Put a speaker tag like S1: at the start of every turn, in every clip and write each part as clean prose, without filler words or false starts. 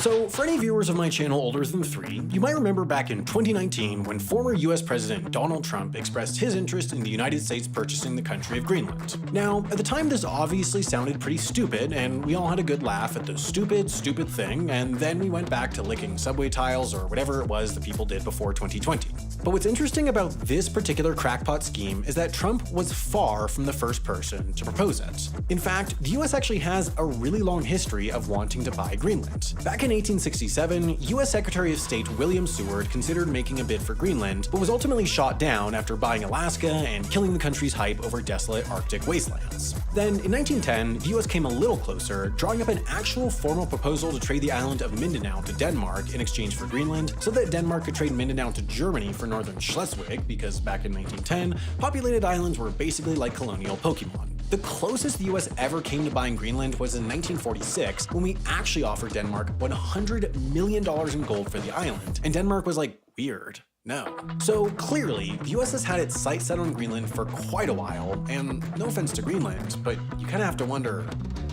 S1: So, for any viewers of my channel older than 3, you might remember back in 2019 when former US President Donald Trump expressed his interest in the United States purchasing the country of Greenland. Now, at the time this obviously sounded pretty stupid, and we all had a good laugh at the stupid thing, and then we went back to licking subway tiles or whatever it was the people did before 2020. But what's interesting about this particular crackpot scheme is that Trump was far from the first person to propose it. In fact, the US actually has a really long history of wanting to buy Greenland. Back in 1867, US Secretary of State William Seward considered making a bid for Greenland, but was ultimately shot down after buying Alaska and killing the country's hype over desolate Arctic wastelands. Then, in 1910, the US came a little closer, drawing up an actual formal proposal to trade the island of Mindanao to Denmark in exchange for Greenland, so that Denmark could trade Mindanao to Germany for northern Schleswig, because back in 1910, populated islands were basically like colonial Pokemon. The closest the US ever came to buying Greenland was in 1946, when we actually offered Denmark $100 million in gold for the island, and Denmark was like, weird. No. So clearly, the US has had its sights set on Greenland for quite a while, and no offense to Greenland, but you kinda have to wonder,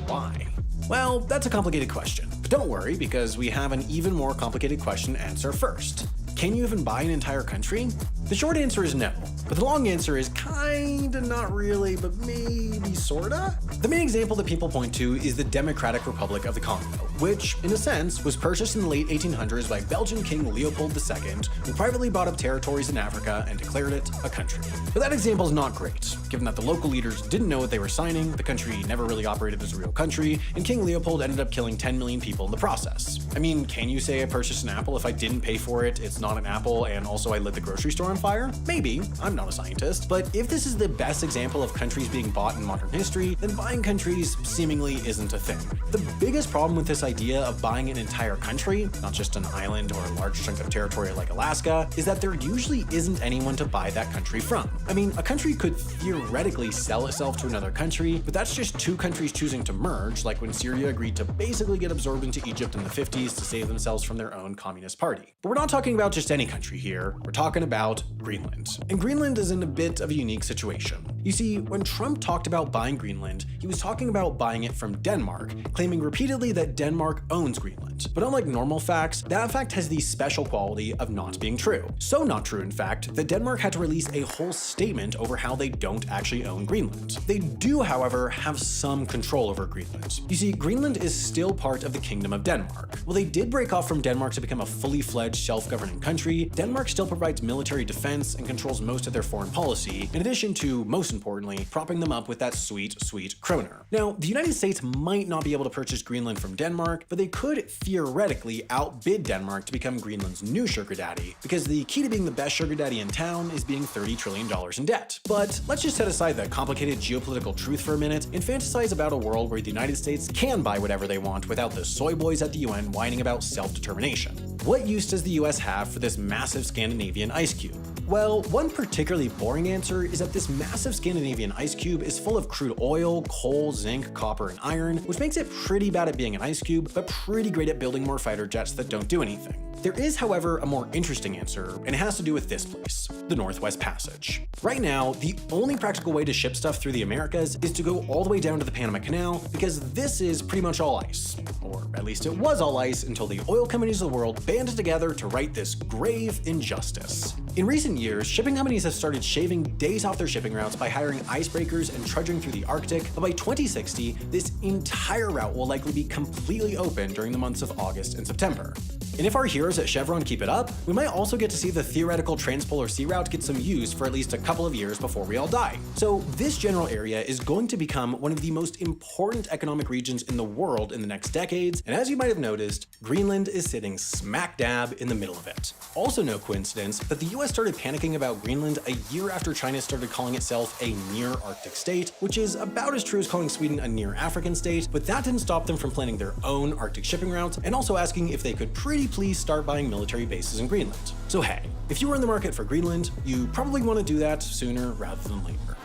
S1: why? Well, that's a complicated question, but don't worry, because we have an even more complicated question to answer first. Can you even buy an entire country? The short answer is no, but the long answer is kinda not really, but maybe sorta? The main example that people point to is the Democratic Republic of the Congo, which, in a sense, was purchased in the late 1800s by Belgian King Leopold II, who privately bought up territories in Africa and declared it a country. But that example is not great, given that the local leaders didn't know what they were signing, the country never really operated as a real country, and King Leopold ended up killing 10 million people in the process. I mean, can you say I purchased an apple if I didn't pay for it, it's not an apple, and also I lit the grocery store on fire? Maybe, I'm not a scientist, but if this is the best example of countries being bought in modern history, then buying countries seemingly isn't a thing. The biggest problem with this idea of buying an entire country, not just an island or a large chunk of territory like Alaska, is that there usually isn't anyone to buy that country from. I mean, a country could theoretically sell itself to another country, but that's just two countries choosing to merge, like when Syria agreed to basically get absorbed into Egypt in the 50s to save themselves from their own communist party. But we're not talking about just any country here, we're talking about Greenland. And Greenland is in a bit of a unique situation. You see, when Trump talked about buying Greenland, he was talking about buying it from Denmark, claiming repeatedly that Denmark owns Greenland. But unlike normal facts, that fact has the special quality of not being true. So not true, in fact, that Denmark had to release a whole statement over how they don't actually own Greenland. They do, however, have some control over Greenland. You see, Greenland is still part of the Kingdom of Denmark. While they did break off from Denmark to become a fully fledged self-governing country, Denmark still provides military defense and controls most of their foreign policy, in addition to, most importantly, propping them up with that sweet kroner. Now, the United States might not be able to purchase Greenland from Denmark, but they could theoretically outbid Denmark to become Greenland's new sugar daddy, because the key to being the best sugar daddy in town is being $30 trillion in debt. But let's just set aside the complicated geopolitical truth for a minute and fantasize about a world where the United States can buy whatever they want without the soy boys at the UN whining about self-determination. What use does the US have for this massive Scandinavian ice cube? Well, one particularly boring answer is that this massive Scandinavian ice cube is full of crude oil, coal, zinc, copper, and iron, which makes it pretty bad at being an ice cube, but pretty great at building more fighter jets that don't do anything. There is, however, a more interesting answer, and it has to do with this place, the Northwest Passage. Right now, the only practical way to ship stuff through the Americas is to go all the way down to the Panama Canal, because this is pretty much all ice. Or at least it was all ice until the oil companies of the world banded together to right this grave injustice. In recent years, shipping companies have started shaving days off their shipping routes by hiring icebreakers and trudging through the Arctic, but by 2060, this entire route will likely be completely open during the months of August and September. And if our heroes at Chevron keep it up, we might also get to see the theoretical transpolar sea route get some use for at least a couple of years before we all die. So this general area is going to become one of the most important economic regions in the world in the next decades, and as you might have noticed, Greenland is sitting smack dab in the middle of it. Also no coincidence that the US started panicking about Greenland a year after China started calling itself a near-Arctic state, which is about as true as calling Sweden a near-African state, but that didn't stop them from planning their own Arctic shipping routes and also asking if they could pretty please start buying military bases in Greenland. So hey, if you were in the market for Greenland, you probably want to do that sooner rather than later.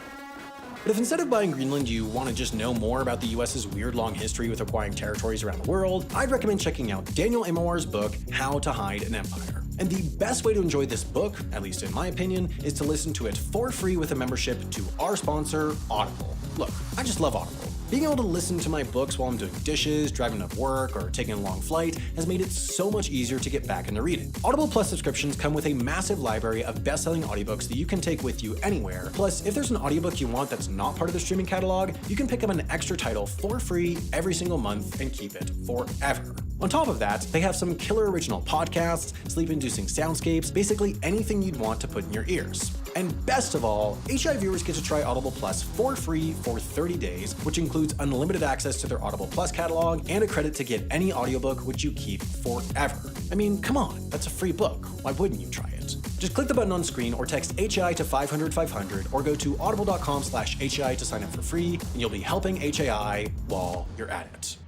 S1: But if instead of buying Greenland you want to just know more about the US's weird long history with acquiring territories around the world, I'd recommend checking out Daniel Immerwahr's book, How to Hide an Empire. And the best way to enjoy this book, at least in my opinion, is to listen to it for free with a membership to our sponsor, Audible. Look, I just love Audible. Being able to listen to my books while I'm doing dishes, driving to work, or taking a long flight has made it so much easier to get back into reading. Audible Plus subscriptions come with a massive library of best-selling audiobooks that you can take with you anywhere. Plus, if there's an audiobook you want that's not part of the streaming catalog, you can pick up an extra title for free every single month and keep it forever. On top of that, they have some killer original podcasts, sleep-inducing soundscapes, basically anything you'd want to put in your ears. And best of all, HI viewers get to try Audible Plus for free for 30 days, which includes unlimited access to their Audible Plus catalog and a credit to get any audiobook which you keep forever. I mean, come on, that's a free book. Why wouldn't you try it? Just click the button on screen or text HI to 500-500 or go to audible.com/HI to sign up for free, and you'll be helping HAI while you're at it.